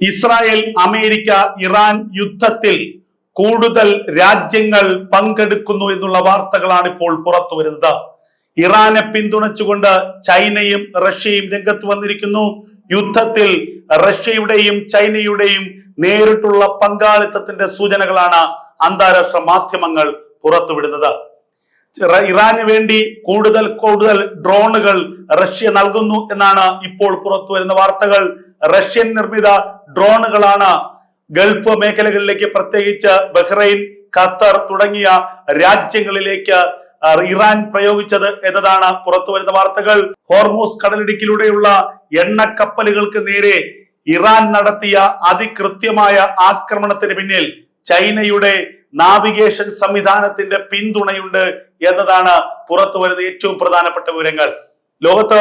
Israel America Iran യുദ്ധത്തിൽ കൂടുതൽ രാജ്യങ്ങൾ പങ്കെടുക്കുന്നു എന്നുള്ള വാർത്തകളാണ് ഇപ്പോൾ പുറത്തു വരുന്നത്. ഇറാനെ പിന്തുണച്ചുകൊണ്ട് ചൈനയും റഷ്യയും രംഗത്ത് വന്നിരിക്കുന്നു. യുദ്ധത്തിൽ റഷ്യയുടെയും ചൈനയുടെയും നേരിട്ടുള്ള പങ്കാളിത്തത്തിന്റെ സൂചനകളാണ് അന്താരാഷ്ട്ര മാധ്യമങ്ങൾ പുറത്തുവിടുന്നത്. ഇറാന് വേണ്ടി കൂടുതൽ ഡ്രോണുകൾ റഷ്യ നൽകുന്നു എന്നാണ് ഇപ്പോൾ പുറത്തു വരുന്ന വാർത്തകൾ. റഷ്യൻ നിർമ്മിത ഡ്രോണുകളാണ് ഗൾഫ് മേഖലകളിലേക്ക്, പ്രത്യേകിച്ച് ബഹ്റൈൻ, ഖത്തർ തുടങ്ങിയ രാജ്യങ്ങളിലേക്ക് ഇറാൻ പ്രയോഗിച്ചത് എന്നതാണ് പുറത്തു വരുന്ന വാർത്തകൾ. ഹോർമൂസ് കടലിടുക്കിലൂടെയുള്ള എണ്ണക്കപ്പലുകൾക്ക് നേരെ ഇറാൻ നടത്തിയ അതികൃത്യമായ ആക്രമണത്തിന് പിന്നിൽ ചൈനയുടെ നാവിഗേഷൻ സംവിധാനത്തിന്റെ പിന്തുണയുണ്ട് എന്നതാണ് പുറത്തു വരുന്ന ഏറ്റവും പ്രധാനപ്പെട്ട വിവരങ്ങൾ. ലോകത്ത്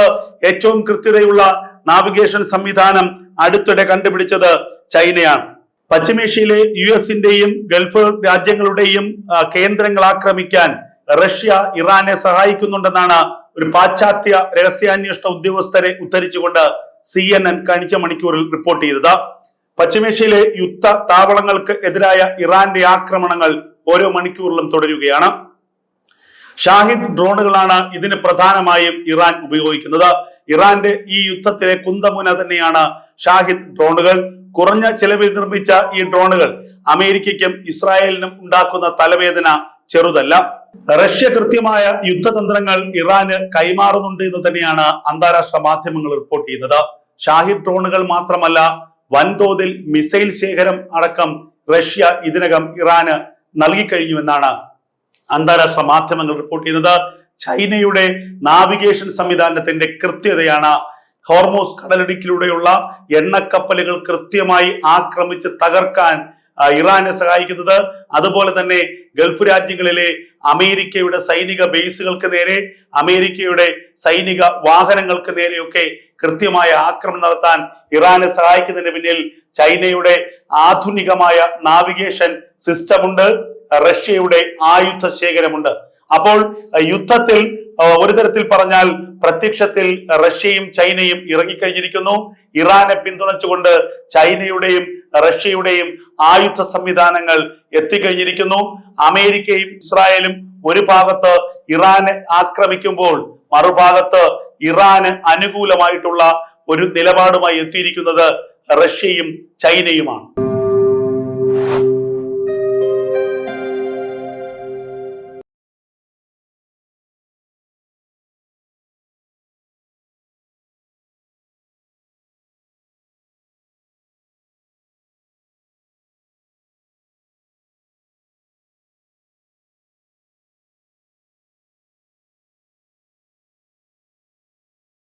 ഏറ്റവും കൃത്യതയുള്ള നാവിഗേഷൻ സംവിധാനം അടുത്തിടെ കണ്ടുപിടിച്ചത് ചൈനയാണ്. പശ്ചിമേഷ്യയിലെ US-ന്റെയും ഗൾഫ് രാജ്യങ്ങളുടെയും കേന്ദ്രങ്ങൾ ആക്രമിക്കാൻ റഷ്യ ഇറാനെ സഹായിക്കുന്നുണ്ടെന്നാണ് ഒരു പാശ്ചാത്യ രഹസ്യാന്വേഷണ ഉദ്യോഗസ്ഥരെ ഉദ്ധരിച്ചുകൊണ്ട് CNN കഴിഞ്ഞ മണിക്കൂറിൽ റിപ്പോർട്ട് ചെയ്തത്. പശ്ചിമേഷ്യയിലെ യുദ്ധ താവളങ്ങൾക്ക് എതിരായ ഇറാന്റെ ആക്രമണങ്ങൾ ഓരോ മണിക്കൂറിലും തുടരുകയാണ്. ഷാഹിദ് ഡ്രോണുകളാണ് ഇതിന് പ്രധാനമായും ഇറാൻ ഉപയോഗിക്കുന്നത്. ഇറാന്റെ ഈ യുദ്ധത്തിലെ കുന്തമുന തന്നെയാണ് ഷാഹിദ് ഡ്രോണുകൾ. കുറഞ്ഞ ചെലവിൽ നിർമ്മിച്ച ഈ ഡ്രോണുകൾ അമേരിക്കയ്ക്കും ഇസ്രായേലിനും ഉണ്ടാക്കുന്ന തലവേദന ചെറുതല്ല. റഷ്യ കൃത്യമായ യുദ്ധതന്ത്രങ്ങൾ ഇറാന് കൈമാറുന്നുണ്ട് എന്ന് തന്നെയാണ് അന്താരാഷ്ട്ര മാധ്യമങ്ങൾ റിപ്പോർട്ട് ചെയ്യുന്നത്. ഷാഹിദ് ഡ്രോണുകൾ മാത്രമല്ല, വൻതോതിൽ മിസൈൽ ശേഖരം അടക്കം റഷ്യ ഇതിനകം ഇറാന് നൽകിക്കഴിഞ്ഞുവെന്നാണ് അന്താരാഷ്ട്ര മാധ്യമങ്ങൾ റിപ്പോർട്ട് ചെയ്യുന്നത്. ചൈനയുടെ നാവിഗേഷൻ സംവിധാനത്തിന്റെ കൃത്യതയാണ് ഹോർമൂസ് കടലിടുക്കിലൂടെയുള്ള എണ്ണക്കപ്പലുകൾ കൃത്യമായി ആക്രമിച്ച് തകർക്കാൻ ഇറാനെ സഹായിക്കുന്നത്. അതുപോലെ തന്നെ ഗൾഫ് രാജ്യങ്ങളിലെ അമേരിക്കയുടെ സൈനിക ബേസുകൾക്ക് നേരെ, അമേരിക്കയുടെ സൈനിക വാഹനങ്ങൾക്ക് നേരെയൊക്കെ കൃത്യമായ ആക്രമണം നടത്താൻ ഇറാനെ സഹായിക്കുന്നതിന് പിന്നിൽ ചൈനയുടെ ആധുനികമായ നാവിഗേഷൻ സിസ്റ്റം ഉണ്ട്, റഷ്യയുടെ ആയുധ ശേഖരമുണ്ട്. അപ്പോൾ യുദ്ധത്തിൽ ഒരു തരത്തിൽ പറഞ്ഞാൽ പ്രത്യക്ഷത്തിൽ റഷ്യയും ചൈനയും ഇറങ്ങിക്കഴിഞ്ഞിരിക്കുന്നു. ഇറാനെ പിന്തുണച്ചുകൊണ്ട് ചൈനയുടെയും റഷ്യയുടെയും ആയുധ സംവിധാനങ്ങൾ എത്തിക്കഴിഞ്ഞിരിക്കുന്നു. അമേരിക്കയും ഇസ്രായേലും ഒരു ഭാഗത്ത് ഇറാനെ ആക്രമിക്കുമ്പോൾ മറുഭാഗത്ത് ഇറാന് അനുകൂലമായിട്ടുള്ള ഒരു നിലപാടുമായി എത്തിയിരിക്കുന്നത് റഷ്യയും ചൈനയുമാണ്.